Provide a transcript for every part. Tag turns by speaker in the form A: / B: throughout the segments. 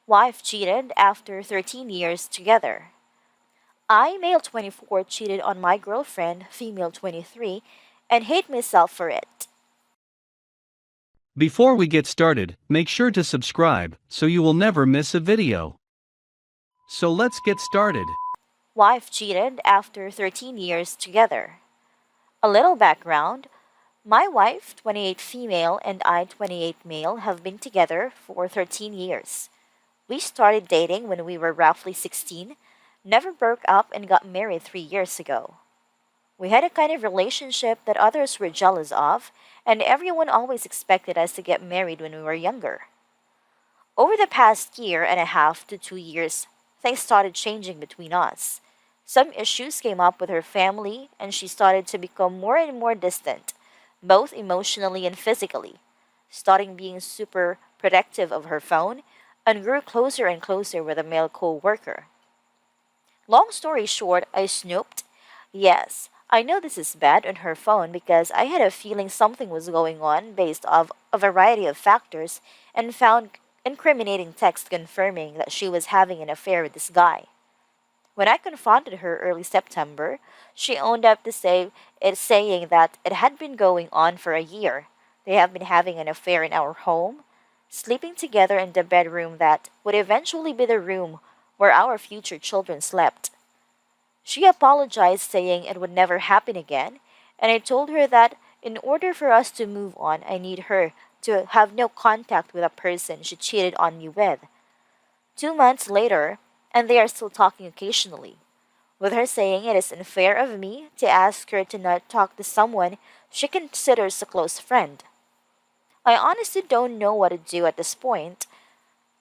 A: Wife cheated after 13 years together. I, male 24, cheated on my girlfriend, female 23, and hate myself for it.
B: Before we get started, make sure to subscribe so you will never miss a video. So let's get started.
A: Wife cheated after 13 years together. A little background: my wife, 28 female, and I, 28 male, have been together for 13 years. We started dating when we were roughly 16, never broke up, and got married 3 years ago. We had a kind of relationship that others were jealous of, and everyone always expected us to get married when we were younger. Over the past year and a half to 2 years, things started changing between us. Some issues came up with her family, and she started to become more and more distant, both emotionally and physically, starting being super protective of her phone, and grew closer and closer with a male co worker. Long story short, I snooped. Yes, I know this is bad on her phone because I had a feeling something was going on based off a variety of factors and found incriminating text confirming that she was having an affair with this guy. When I confronted her early September, she owned up to saying that it had been going on for a year. They have been having an affair in our home, sleeping together in the bedroom that would eventually be the room where our future children slept. She apologized, saying it would never happen again, and I told her that in order for us to move on, I need her to have no contact with a person she cheated on me with. 2 months later, and they are still talking occasionally, with her saying it is unfair of me to ask her to not talk to someone she considers a close friend. I honestly don't know what to do at this point.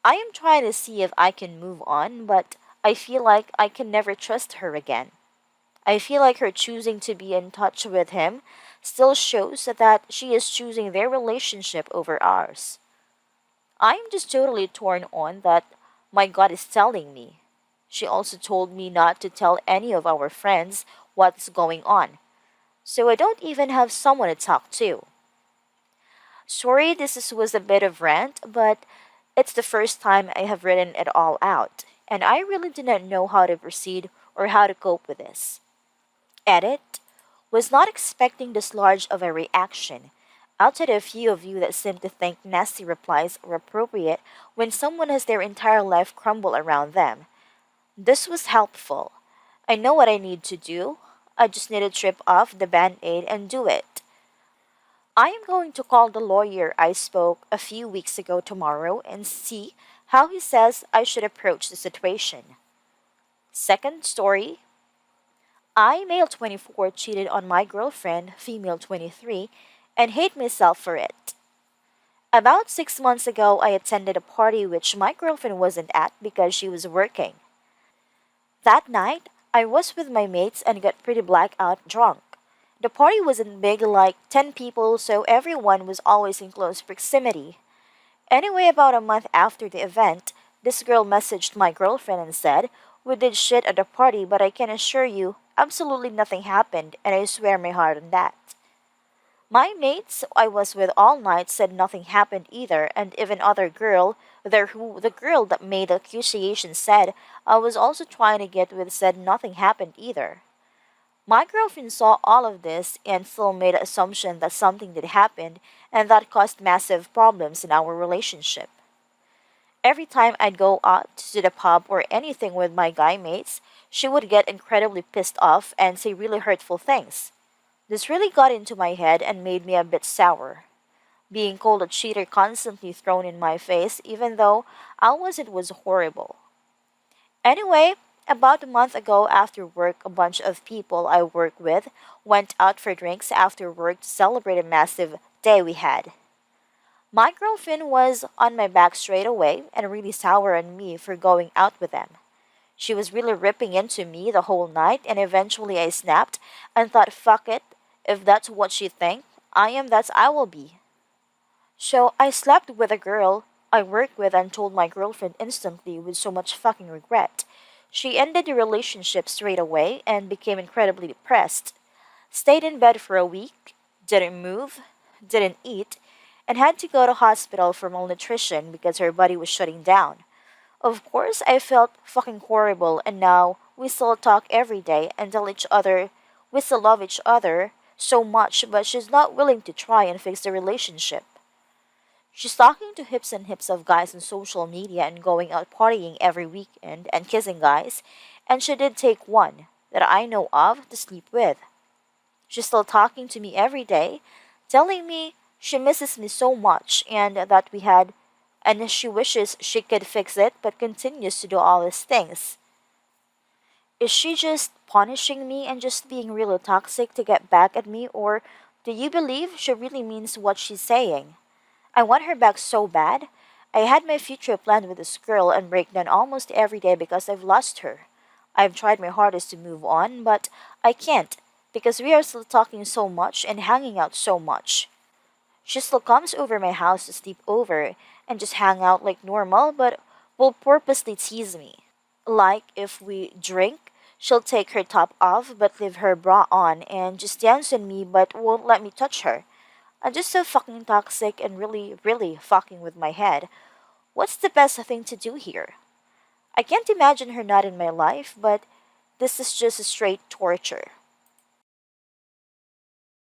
A: I am trying to see if I can move on, but I feel like I can never trust her again. I feel like her choosing to be in touch with him still shows that she is choosing their relationship over ours. I am just totally torn on that my gut is telling me. She also told me not to tell any of our friends what's going on, so I don't even have someone to talk to. Sorry, was a bit of rant, but it's the first time I have written it all out, and I really do not know how to proceed or how to cope with this. Edit: was not expecting this large of a reaction. Outside a few of you that seem to think nasty replies are appropriate when someone has their entire life crumble around them. This was helpful. I know what I need to do. I just need to trip off the band aid and do it. I am going to call the lawyer I spoke a few weeks ago tomorrow and see how he says I should approach the situation. Second story: I, male 24, cheated on my girlfriend, female 23, and hate myself for it. About 6 months ago, I attended a party which my girlfriend wasn't at because she was working. That night, I was with my mates and got pretty blackout drunk. The party wasn't big, like 10 people, so everyone was always in close proximity. Anyway, about a month after the event, this girl messaged my girlfriend and said, "We did shit at the party, but I can assure you, absolutely nothing happened, and I swear my heart on that." My mates I was with all night said nothing happened either, and even other girl, the girl that made the accusation said I was also trying to get with said nothing happened either. My girlfriend saw all of this and still made the assumption that something did happen and that caused massive problems in our relationship. Every time I'd go out to the pub or anything with my guy mates, she would get incredibly pissed off and say really hurtful things. This really got into my head and made me a bit sour. Being called a cheater constantly thrown in my face, even though I was, it was horrible. Anyway, about a month ago after work, a bunch of people I work with went out for drinks after work to celebrate a massive day we had. My girlfriend was on my back straight away and really sour on me for going out with them. She was really ripping into me the whole night, and eventually I snapped and thought, fuck it, if that's what she thinks, that's I will be. So I slept with a girl I work with and told my girlfriend instantly with so much fucking regret. She ended the relationship straight away and became incredibly depressed. Stayed in bed for a week, didn't move, didn't eat, and had to go to hospital for malnutrition because her body was shutting down. Of course, I felt fucking horrible, and now we still talk every day and tell each other we still love each other so much, but she's not willing to try and fix the relationship. She's talking to hips and hips of guys on social media and going out partying every weekend and kissing guys, and she did take one that I know of to sleep with. She's still talking to me every day, telling me she misses me so much and she wishes she could fix it but continues to do all these things. Is she just punishing me and just being really toxic to get back at me, or do you believe she really means what she's saying? I want her back so bad. I had my future planned with this girl and break down almost every day because I've lost her. I've tried my hardest to move on, but I can't because we are still talking so much and hanging out so much. She still comes over my house to sleep over and just hang out like normal, but will purposely tease me. Like if we drink, she'll take her top off but leave her bra on and just dance on me but won't let me touch her. I'm just so fucking toxic and really, really fucking with my head. What's the best thing to do here? I can't imagine her not in my life, but this is just a straight torture.